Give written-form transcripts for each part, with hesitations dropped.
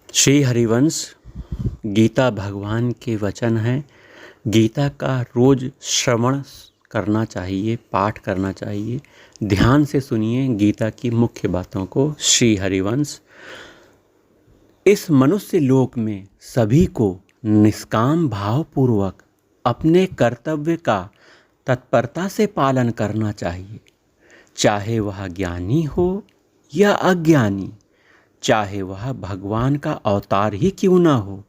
श्री हरिवंश गीता भगवान के वचन हैं। गीता का रोज श्रवण करना चाहिए, पाठ करना चाहिए। ध्यान से सुनिए गीता की मुख्य बातों को। श्री हरिवंश, इस मनुष्य लोक में सभी को निष्काम भावपूर्वक अपने कर्तव्य का तत्परता से पालन करना चाहिए, चाहे वह ज्ञानी हो या अज्ञानी, चाहे वह भगवान का अवतार ही क्यों ना हो।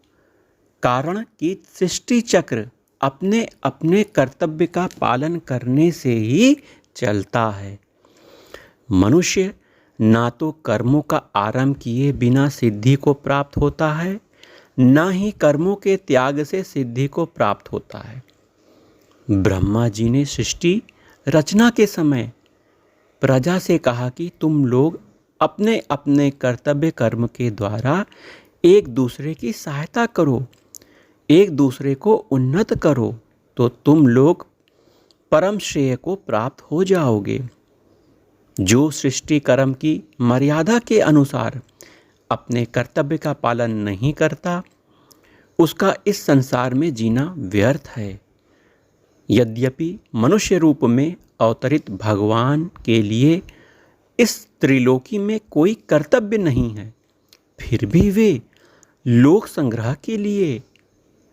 कारण कि सृष्टि चक्र अपने अपने कर्तव्य का पालन करने से ही चलता है। मनुष्य ना तो कर्मों का आरंभ किए बिना सिद्धि को प्राप्त होता है, ना ही कर्मों के त्याग से सिद्धि को प्राप्त होता है। ब्रह्मा जी ने सृष्टि रचना के समय प्रजा से कहा कि तुम लोग अपने अपने कर्तव्य कर्म के द्वारा एक दूसरे की सहायता करो, एक दूसरे को उन्नत करो, तो तुम लोग परम श्रेय को प्राप्त हो जाओगे। जो सृष्टि कर्म की मर्यादा के अनुसार अपने कर्तव्य का पालन नहीं करता, उसका इस संसार में जीना व्यर्थ है। यद्यपि मनुष्य रूप में अवतरित भगवान के लिए इस त्रिलोकी में कोई कर्तव्य नहीं है, फिर भी वे लोक संग्रह के लिए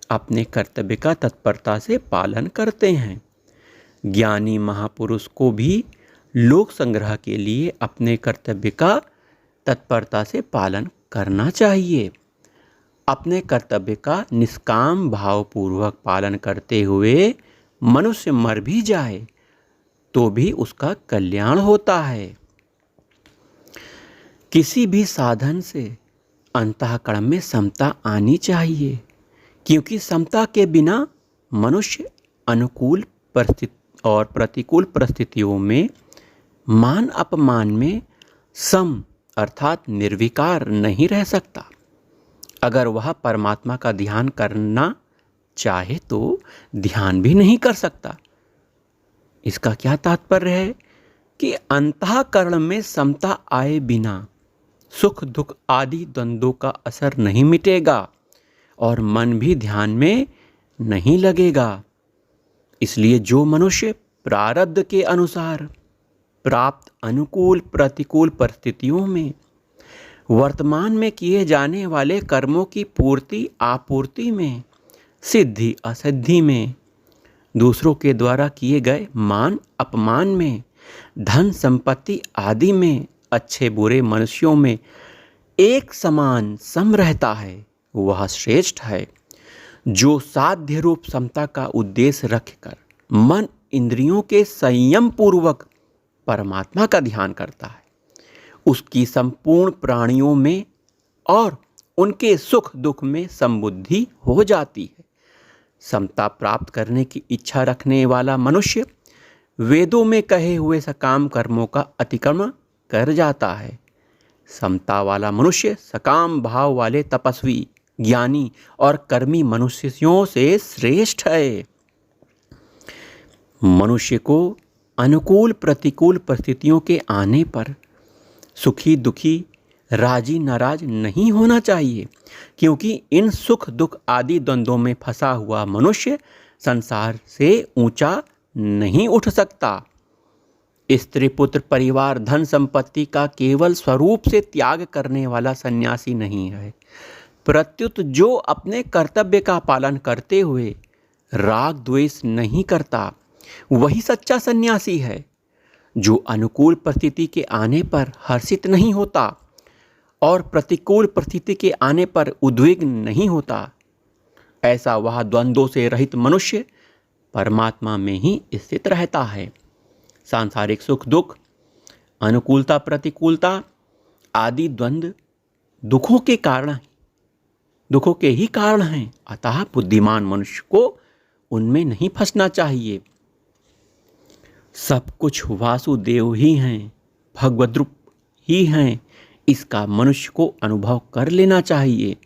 अपने कर्तव्य का तत्परता से पालन करते हैं। ज्ञानी महापुरुष को भी लोक संग्रह के लिए अपने कर्तव्य का तत्परता से पालन करना चाहिए। अपने कर्तव्य का निष्काम भावपूर्वक पालन करते हुए मनुष्य मर भी जाए तो भी उसका कल्याण होता है। किसी भी साधन से अंतःकरण में समता आनी चाहिए, क्योंकि समता के बिना मनुष्य अनुकूल परिस्थिति और प्रतिकूल परिस्थितियों में मान अपमान में सम अर्थात निर्विकार नहीं रह सकता। अगर वह परमात्मा का ध्यान करना चाहे तो ध्यान भी नहीं कर सकता। इसका क्या तात्पर्य है कि अंतःकरण में समता आए बिना सुख दुख आदि द्वंद्वों का असर नहीं मिटेगा और मन भी ध्यान में नहीं लगेगा। इसलिए जो मनुष्य प्रारब्ध के अनुसार प्राप्त अनुकूल प्रतिकूल परिस्थितियों में वर्तमान में किए जाने वाले कर्मों की पूर्ति आपूर्ति में, सिद्धि असिद्धि में, दूसरों के द्वारा किए गए मान अपमान में, धन संपत्ति आदि में, अच्छे बुरे मनुष्यों में एक समान सम रहता है, वह श्रेष्ठ है। जो साध्य रूप समता का उद्देश्य रखकर मन इंद्रियों के संयम पूर्वक परमात्मा का ध्यान करता है, उसकी संपूर्ण प्राणियों में और उनके सुख दुख में समबुद्धि हो जाती है। समता प्राप्त करने की इच्छा रखने वाला मनुष्य वेदों में कहे हुए सकाम कर्मों का अतिक्रमण कर जाता है। समता वाला मनुष्य सकाम भाव वाले तपस्वी, ज्ञानी और कर्मी मनुष्यों से श्रेष्ठ है। मनुष्य को अनुकूल प्रतिकूल परिस्थितियों के आने पर सुखी दुखी राजी नाराज नहीं होना चाहिए, क्योंकि इन सुख दुख आदि द्वंद्वों में फंसा हुआ मनुष्य संसार से ऊंचा नहीं उठ सकता। स्त्री पुत्र परिवार धन संपत्ति का केवल स्वरूप से त्याग करने वाला सन्यासी नहीं है, प्रत्युत जो अपने कर्तव्य का पालन करते हुए राग द्वेष नहीं करता, वही सच्चा सन्यासी है। जो अनुकूल परिस्थिति के आने पर हर्षित नहीं होता और प्रतिकूल परिस्थिति के आने पर उद्विग्न नहीं होता, ऐसा वह द्वंद्वों से रहित मनुष्य परमात्मा में ही स्थित रहता है। सांसारिक सुख दुख, अनुकूलता प्रतिकूलता आदि द्वंद्व दुखों के ही कारण हैं। अतः बुद्धिमान मनुष्य को उनमें नहीं फंसना चाहिए। सब कुछ वासुदेव ही हैं, भगवद रूप ही हैं, इसका मनुष्य को अनुभव कर लेना चाहिए।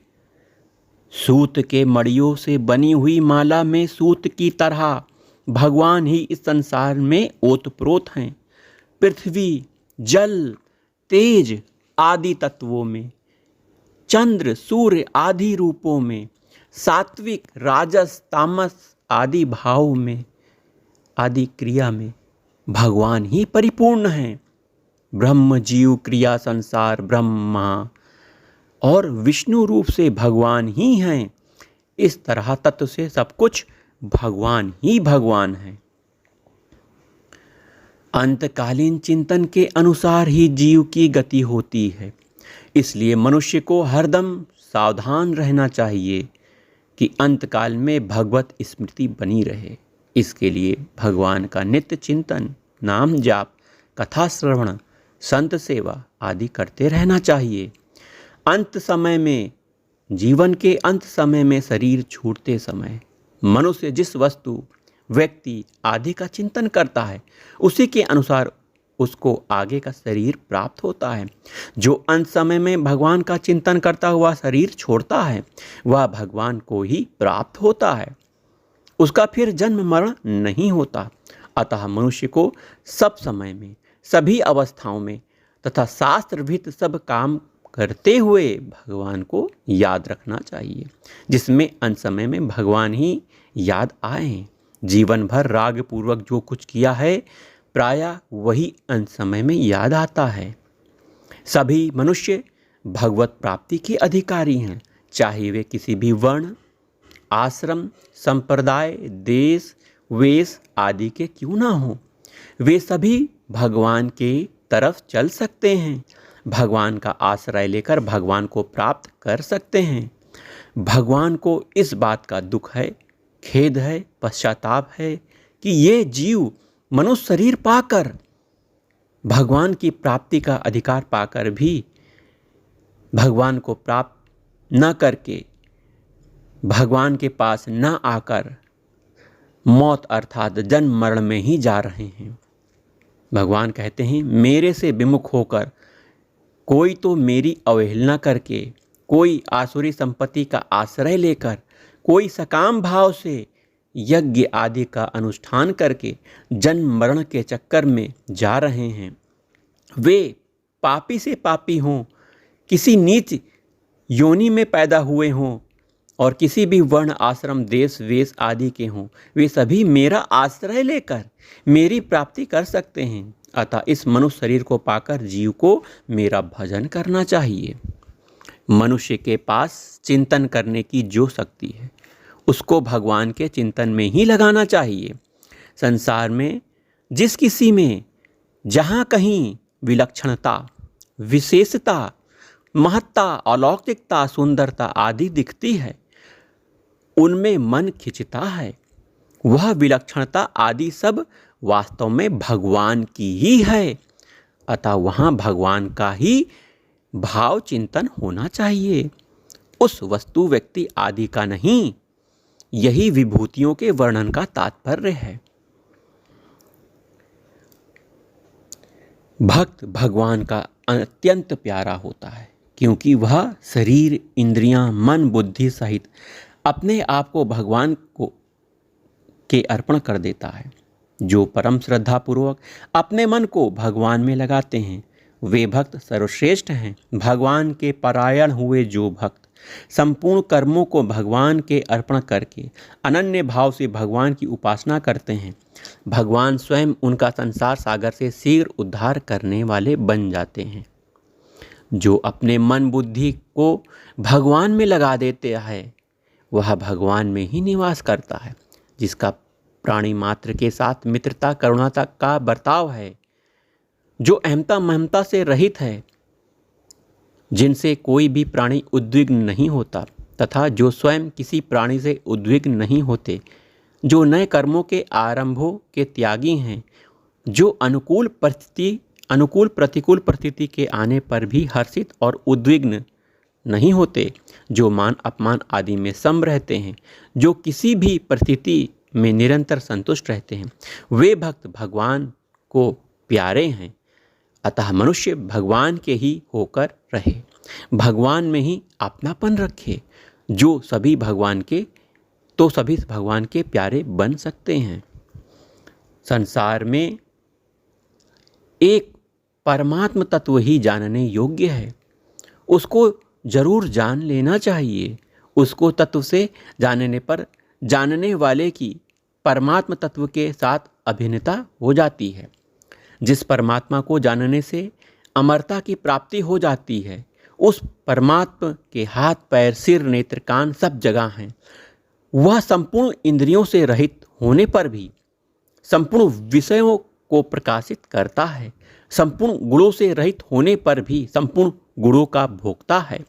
सूत के मड़ियों से बनी हुई माला में सूत की तरह भगवान ही इस संसार में ओतप्रोत हैं। पृथ्वी जल तेज आदि तत्वों में चंद्र सूर्य आदि रूपों में, सात्विक राजस तामस आदि भाव में, आदि क्रिया में भगवान ही परिपूर्ण हैं। ब्रह्म जीव क्रिया संसार ब्रह्मा और विष्णु रूप से भगवान ही हैं। इस तरह तत्व से सब कुछ भगवान ही भगवान है। अंतकालीन चिंतन के अनुसार ही जीव की गति होती है। इसलिए मनुष्य को हरदम सावधान रहना चाहिए कि अंतकाल में भगवत स्मृति बनी रहे। इसके लिए भगवान का नित्य चिंतन, नाम जाप, कथा श्रवण, संत सेवा आदि करते रहना चाहिए। अंत समय में, जीवन के अंत समय में शरीर छूटते समय मनुष्य जिस वस्तु, व्यक्ति आदि का चिंतन करता है, उसी के अनुसार उसको आगे का शरीर प्राप्त होता है। जो अंत समय में भगवान का चिंतन करता हुआ शरीर छोड़ता है, वह भगवान को ही प्राप्त होता है। उसका फिर जन्म मरण नहीं होता। अतः मनुष्य को सब समय में, सभी अवस्थाओं में तथा शास्त्रविहित सब काम करते हुए भगवान को याद रखना चाहिए, जिसमें अंत समय में भगवान ही याद आए। जीवन भर राग पूर्वक जो कुछ किया है, प्रायः वही अंत समय में याद आता है। सभी मनुष्य भगवत प्राप्ति के अधिकारी हैं, चाहे वे किसी भी वर्ण, आश्रम, संप्रदाय, देश, वेश आदि के क्यों ना हो। वे सभी भगवान के तरफ चल सकते हैं, भगवान का आश्रय लेकर भगवान को प्राप्त कर सकते हैं। भगवान को इस बात का दुख है, खेद है, पश्चाताप है कि ये जीव मनुष्य शरीर पाकर, भगवान की प्राप्ति का अधिकार पाकर भी भगवान को प्राप्त न करके, भगवान के पास न आकर मौत अर्थात जन्म मरण में ही जा रहे हैं। भगवान कहते हैं, मेरे से विमुख होकर कोई तो मेरी अवहेलना करके, कोई आसुरी संपत्ति का आश्रय लेकर, कोई सकाम भाव से यज्ञ आदि का अनुष्ठान करके जन्म मरण के चक्कर में जा रहे हैं। वे पापी से पापी हों, किसी नीच योनि में पैदा हुए हों और किसी भी वर्ण, आश्रम, देश, वेश आदि के हों, वे सभी मेरा आश्रय लेकर मेरी प्राप्ति कर सकते हैं। अतः इस मनुष्य शरीर को पाकर जीव को मेरा भजन करना चाहिए। मनुष्य के पास चिंतन करने की जो शक्ति है, उसको भगवान के चिंतन में ही लगाना चाहिए। संसार में जिस किसी में जहाँ कहीं विलक्षणता, विशेषता, महत्ता, अलौकिकता, सुंदरता आदि दिखती है, उनमें मन खिंचता है। वह विलक्षणता आदि सब वास्तव में भगवान की ही है। अतः वहाँ भगवान का ही भाव चिंतन होना चाहिए, उस वस्तु, व्यक्ति आदि का नहीं। यही विभूतियों के वर्णन का तात्पर्य है। भक्त भगवान का अत्यंत प्यारा होता है, क्योंकि वह शरीर, इंद्रियां, मन, बुद्धि सहित अपने आप को भगवान को के अर्पण कर देता है। जो परम श्रद्धा पूर्वक अपने मन को भगवान में लगाते हैं, वे भक्त सर्वश्रेष्ठ हैं। भगवान के परायण हुए जो भक्त संपूर्ण कर्मों को भगवान के अर्पण करके अनन्य भाव से भगवान की उपासना करते हैं, भगवान स्वयं उनका संसार सागर से शीघ्र उद्धार करने वाले बन जाते हैं। जो अपने मन बुद्धि को भगवान में लगा देते हैं, वह भगवान में ही निवास करता है। जिसका प्राणी मात्र के साथ मित्रता, करुणा का बर्ताव है, जो अहमता महमता से रहित है, जिनसे कोई भी प्राणी उद्विग्न नहीं होता, तथा जो स्वयं किसी प्राणी से उद्विग्न नहीं होते, जो नए कर्मों के आरंभों के त्यागी हैं, जो अनुकूल प्रतिकूल परिस्थिति के आने पर भी हर्षित और उद्विग्न नहीं होते, जो मान अपमान आदि में सम रहते हैं, जो किसी भी परिस्थिति में निरंतर संतुष्ट रहते हैं, वे भक्त भगवान को प्यारे हैं। अतः मनुष्य भगवान के ही होकर रहे, भगवान में ही अपनापन रखे। जो सभी भगवान के प्यारे बन सकते हैं। संसार में एक परमात्म तत्व ही जानने योग्य है। उसको जरूर जान लेना चाहिए। उसको तत्व से जानने पर जानने वाले की परमात्म तत्व के साथ अभिन्नता हो जाती है। जिस परमात्मा को जानने से अमरता की प्राप्ति हो जाती है, उस परमात्मा के हाथ पैर सिर नेत्र कान सब जगह हैं। वह संपूर्ण इंद्रियों से रहित होने पर भी संपूर्ण विषयों को प्रकाशित करता है, संपूर्ण गुणों से रहित होने पर भी संपूर्ण गुणों का भोगता है,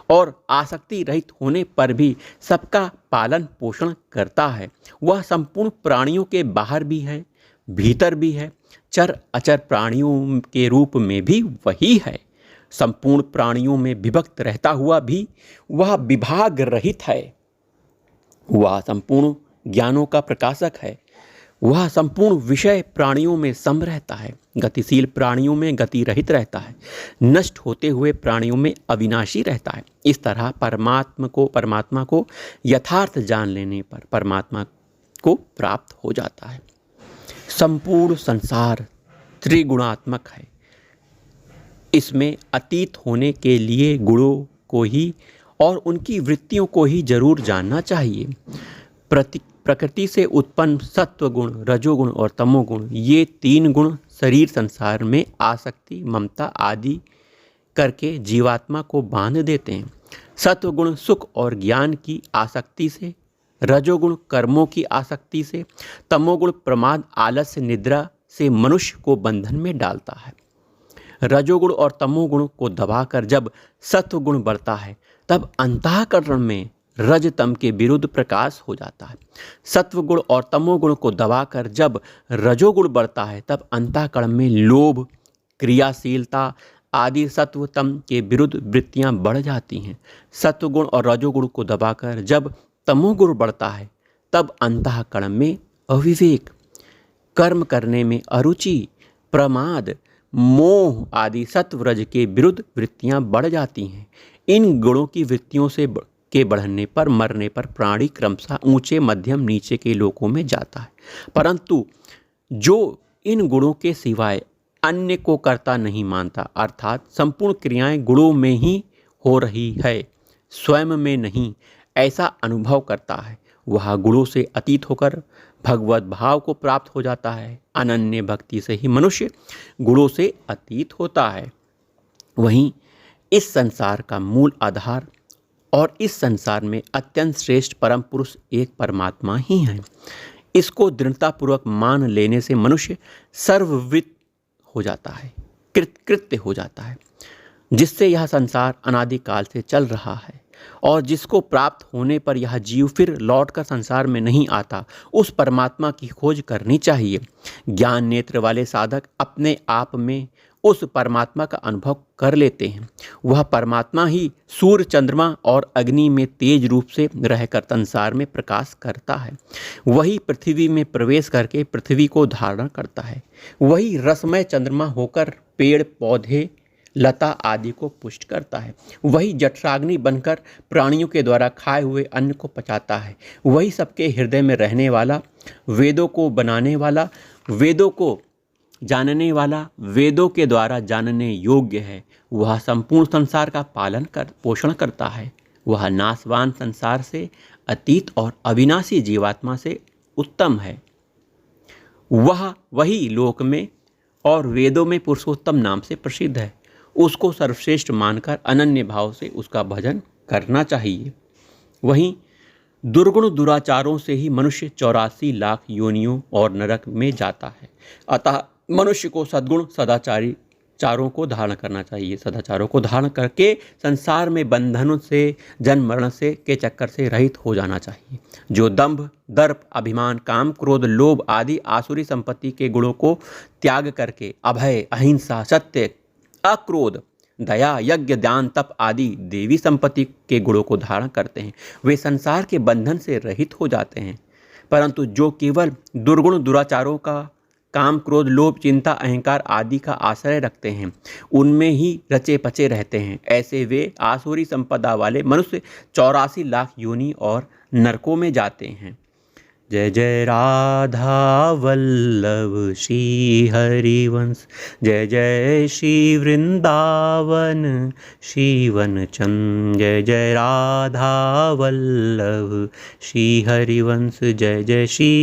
और आसक्ति रहित होने पर भी सबका पालन पोषण करता है। वह संपूर्ण प्राणियों के बाहर भी है, भीतर भी है, चर अचर प्राणियों के रूप में भी वही है। संपूर्ण प्राणियों में विभक्त रहता हुआ भी वह विभाग रहित है। वह संपूर्ण ज्ञानों का प्रकाशक है। वह संपूर्ण विषय प्राणियों में सम रहता है, गतिशील प्राणियों में गति रहित रहता है, नष्ट होते हुए प्राणियों में अविनाशी रहता है। इस तरह परमात्मा को यथार्थ जान लेने पर परमात्मा को प्राप्त हो जाता है। संपूर्ण संसार त्रिगुणात्मक है। इसमें अतीत होने के लिए गुणों को ही और उनकी वृत्तियों को ही जरूर जानना चाहिए। प्रकृति से उत्पन्न सत्व गुण, रजोगुण और तमोगुण, ये तीन गुण शरीर संसार में आसक्ति, ममता आदि करके जीवात्मा को बांध देते हैं। सत्व गुण सुख और ज्ञान की आसक्ति से, रजोगुण कर्मों की आसक्ति से, तमोगुण प्रमाद आलस्य निद्रा से मनुष्य को बंधन में डालता है। रजोगुण और तमोगुण को दबाकर जब सत्व गुण बढ़ता है, तब अंतःकरण में रज तम के विरुद्ध प्रकाश हो जाता है। सत्व गुण और तमोगुण को दबाकर जब रजोगुण बढ़ता है, तब अंतःकरण में लोभ, क्रियाशीलता आदि सत्व तम के विरुद्ध वृत्तियां बढ़ जाती हैं। सत्व गुण और रजोगुण को दबाकर जब तमोगुण बढ़ता है, तब अंतःकरण में अविवेक, कर्म करने में अरुचि, प्रमाद, मोह आदि सत्व रज के विरुद्ध वृत्तियां बढ़ जाती हैं। इन गुणों की वृत्तियों से के बढ़ने पर मरने पर प्राणी क्रमशः ऊंचे मध्यम नीचे के लोकों में जाता है। परंतु जो इन गुणों के सिवाय अन्य को करता नहीं मानता, अर्थात संपूर्ण क्रियाएं गुणों में ही हो रही है, स्वयं में नहीं, ऐसा अनुभव करता है, वह गुणों से अतीत होकर भगवत भाव को प्राप्त हो जाता है। अनन्य भक्ति से ही मनुष्य गुणों से अतीत होता है। वहीं इस संसार का मूल आधार और इस संसार में अत्यंत श्रेष्ठ परम पुरुष एक परमात्मा ही हैं। इसको दृढ़तापूर्वक मान लेने से मनुष्य सर्वविद हो जाता है, कृतकृत्य हो जाता है, जिससे यह संसार अनादिकाल से चल रहा है और जिसको प्राप्त होने पर यह जीव फिर लौटकर संसार में नहीं आता। उस परमात्मा की खोज करनी चाहिए। ज्ञान नेत्र वाले साधक अपने आप में उस परमात्मा का अनुभव कर लेते हैं। वह परमात्मा ही सूर्य, चंद्रमा और अग्नि में तेज रूप से रहकर संसार में प्रकाश करता है। वही पृथ्वी में प्रवेश करके पृथ्वी को धारण करता है। वही रसमय चंद्रमा होकर पेड़ पौधे लता आदि को पुष्ट करता है। वही जठराग्नि बनकर प्राणियों के द्वारा खाए हुए अन्न को पचाता है। वही सबके हृदय में रहने वाला, वेदों को बनाने वाला, वेदों को जानने वाला, वेदों के द्वारा जानने योग्य है। वह संपूर्ण संसार का पोषण करता है। वह नाशवान संसार से अतीत और अविनाशी जीवात्मा से उत्तम है। वही लोक में और वेदों में पुरुषोत्तम नाम से प्रसिद्ध है। उसको सर्वश्रेष्ठ मानकर अनन्य भाव से उसका भजन करना चाहिए। वहीं दुर्गुण दुराचारों से ही मनुष्य 84 लाख योनियों और नरक में जाता है। अतः मनुष्य को सद्गुण सदाचारी चारों को धारण करना चाहिए। सदाचारों को धारण करके संसार में बंधनों से, जन्म मरण से के चक्कर से रहित हो जाना चाहिए। जो दंभ, दर्प, अभिमान, काम, क्रोध, लोभ आदि आसुरी संपत्ति के गुणों को त्याग करके अभय, अहिंसा, सत्य, अक्रोध, दया, यज्ञ, दान, तप आदि देवी संपत्ति के गुणों को धारण करते हैं, वे संसार के बंधन से रहित हो जाते हैं। परंतु जो केवल दुर्गुण दुराचारों का, काम, क्रोध, लोभ, चिंता, अहंकार आदि का आश्रय रखते हैं, उनमें ही रचे पचे रहते हैं, ऐसे वे आसुरी संपदा वाले मनुष्य 84 लाख योनि और नरकों में जाते हैं। जय जय राधा वल्लभ श्री हरिवंश, जय जय श्री वृंदावन श्री वनचंद, जय जय राधा वल्लभ श्री हरिवंश, जय जय श्री